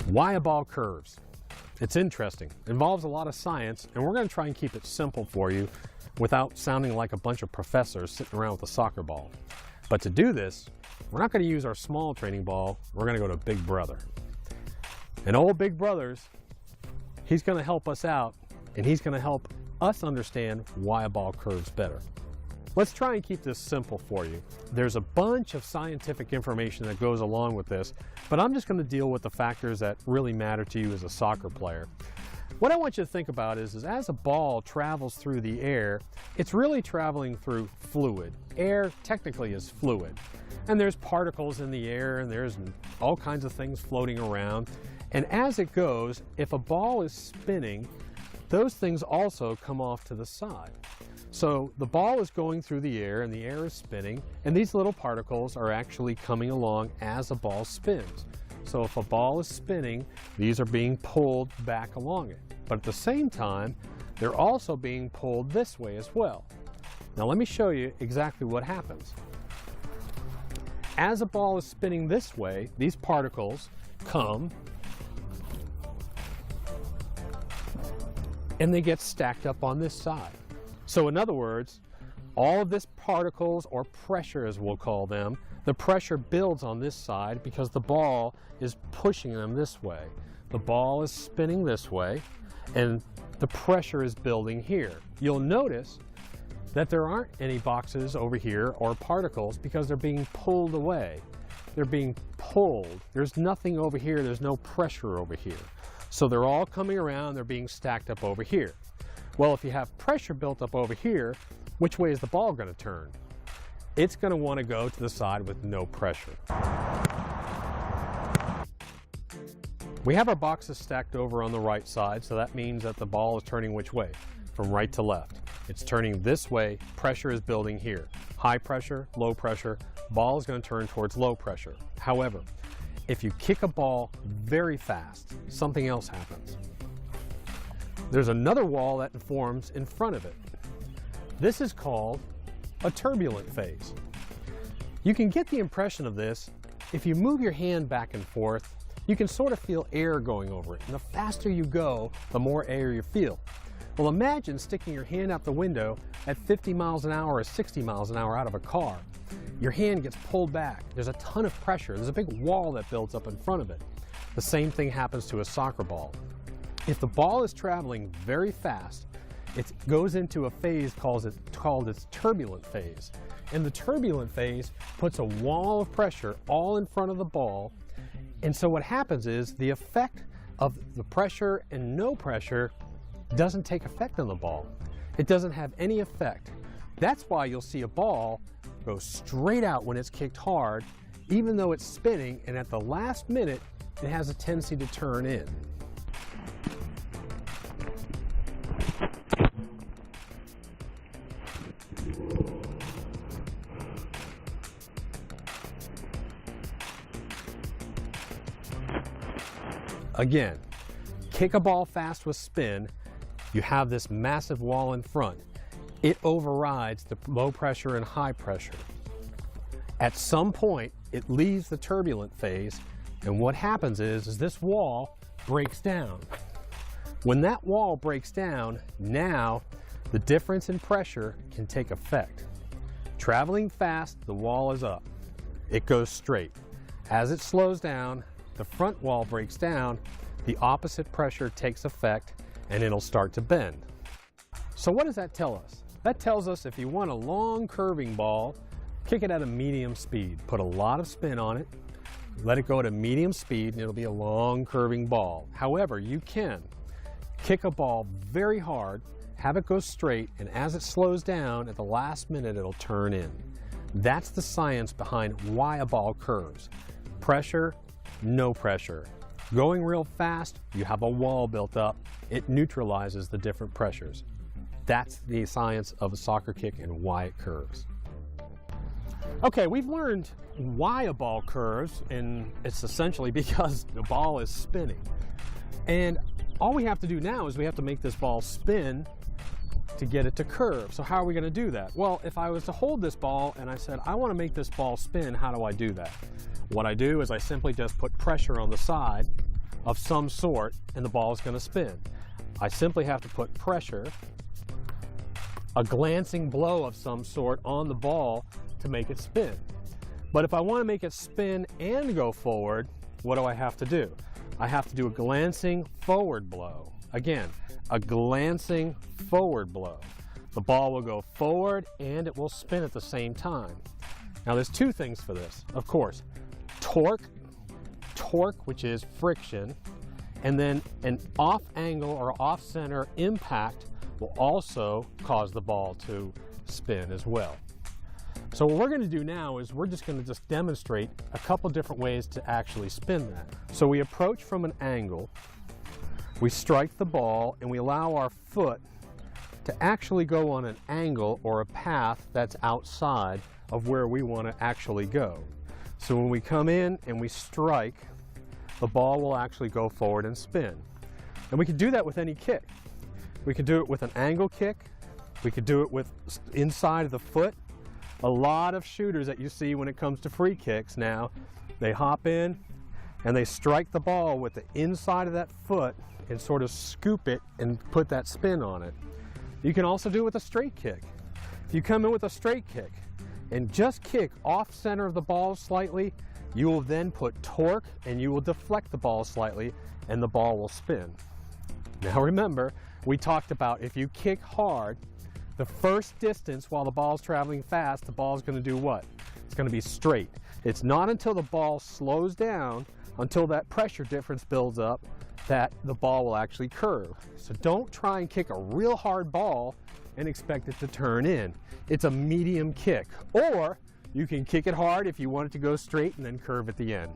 Why a ball curves? It's interesting. It involves a lot of science, and we're going to try and keep it simple for you without sounding like a bunch of professors sitting around with a soccer ball. But to do this, we're not going to use our small training ball. We're going to go to Big Brother. And old Big Brother's, he's going to help us out, and he's going to help us understand why a ball curves better. Let's try and keep this simple for you. There's a bunch of scientific information that goes along with this, but I'm just going to deal with the factors that really matter to you as a soccer player. What I want you to think about is as a ball travels through the air, it's really traveling through fluid. Air technically is fluid. And there's particles in the air, and there's all kinds of things floating around. And as it goes, if a ball is spinning, those things also come off to the side. So the ball is going through the air and the air is spinning, and these little particles are actually coming along as a ball spins. So if a ball is spinning, these are being pulled back along it. But at the same time, they're also being pulled this way as well. Now let me show you exactly what happens. As a ball is spinning this way, these particles come and they get stacked up on this side. So in other words, all of this particles, or pressure as we'll call them, the pressure builds on this side because the ball is pushing them this way. The ball is spinning this way, and the pressure is building here. You'll notice that there aren't any boxes over here or particles because they're being pulled away. They're being pulled. There's nothing over here. There's no pressure over here. So they're all coming around. They're being stacked up over here. Well, if you have pressure built up over here, which way is the ball going to turn? It's going to want to go to the side with no pressure. We have our boxes stacked over on the right side, so that means that the ball is turning which way? From right to left. It's turning this way, pressure is building here. High pressure, low pressure, ball is going to turn towards low pressure. However, if you kick a ball very fast, something else happens. There's another wall that forms in front of it. This is called a turbulent phase. You can get the impression of this if you move your hand back and forth. You can sort of feel air going over it, and the faster you go, the more air you feel. Well, imagine sticking your hand out the window at 50 miles an hour or 60 miles an hour out of a car. Your hand gets pulled back. There's a ton of pressure. There's a big wall that builds up in front of it. The same thing happens to a soccer ball. If the ball is traveling very fast, it goes into a phase called its turbulent phase. And the turbulent phase puts a wall of pressure all in front of the ball. And so what happens is the effect of the pressure and no pressure doesn't take effect on the ball. It doesn't have any effect. That's why you'll see a ball go straight out when it's kicked hard, even though it's spinning, and at the last minute, it has a tendency to turn in. Again, kick a ball fast with spin, you have this massive wall in front. It overrides the low pressure and high pressure. At some point, it leaves the turbulent phase, and what happens is this wall breaks down. When that wall breaks down, now the difference in pressure can take effect. Traveling fast, the wall is up. It goes straight. As it slows down, the front wall breaks down, the opposite pressure takes effect, and it'll start to bend. So what does that tell us? That tells us if you want a long curving ball, kick it at a medium speed. Put a lot of spin on it, let it go at a medium speed, and it'll be a long curving ball. However, you can kick a ball very hard, have it go straight, and as it slows down, at the last minute, it'll turn in. That's the science behind why a ball curves. Pressure, no pressure. Going real fast, you have a wall built up. It neutralizes the different pressures. That's the science of a soccer kick and why it curves. Okay, we've learned why a ball curves, and it's essentially because the ball is spinning. And all we have to do now is we have to make this ball spin to get it to curve. So how are we going to do that? Well, if I was to hold this ball and I said, I want to make this ball spin, how do I do that? What I do is I simply just put pressure on the side of some sort and the ball is going to spin. I simply have to put pressure, a glancing blow of some sort on the ball to make it spin. But if I want to make it spin and go forward, what do I have to do? I have to do a glancing forward blow. Again, a glancing forward blow. The ball will go forward and it will spin at the same time. Now there's two things for this. Of course, torque, which is friction, and then an off angle or off center impact will also cause the ball to spin as well. So what we're going to do now is we're just going to demonstrate a couple different ways to actually spin that. So we approach from an angle, we strike the ball, and we allow our foot to actually go on an angle or a path that's outside of where we want to actually go. So when we come in and we strike, the ball will actually go forward and spin. And we can do that with any kick. We can do it with an angle kick. We could do it with inside of the foot. A lot of shooters that you see when it comes to free kicks now, they hop in and they strike the ball with the inside of that foot and sort of scoop it and put that spin on it. You can also do it with a straight kick. If you come in with a straight kick and just kick off center of the ball slightly, you will then put torque and you will deflect the ball slightly and the ball will spin. Now remember, we talked about if you kick hard, the first distance while the ball's traveling fast, the ball's going to do what? It's going to be straight. It's not until the ball slows down, until that pressure difference builds up, that the ball will actually curve. So don't try and kick a real hard ball and expect it to turn in. It's a medium kick. Or you can kick it hard if you want it to go straight and then curve at the end.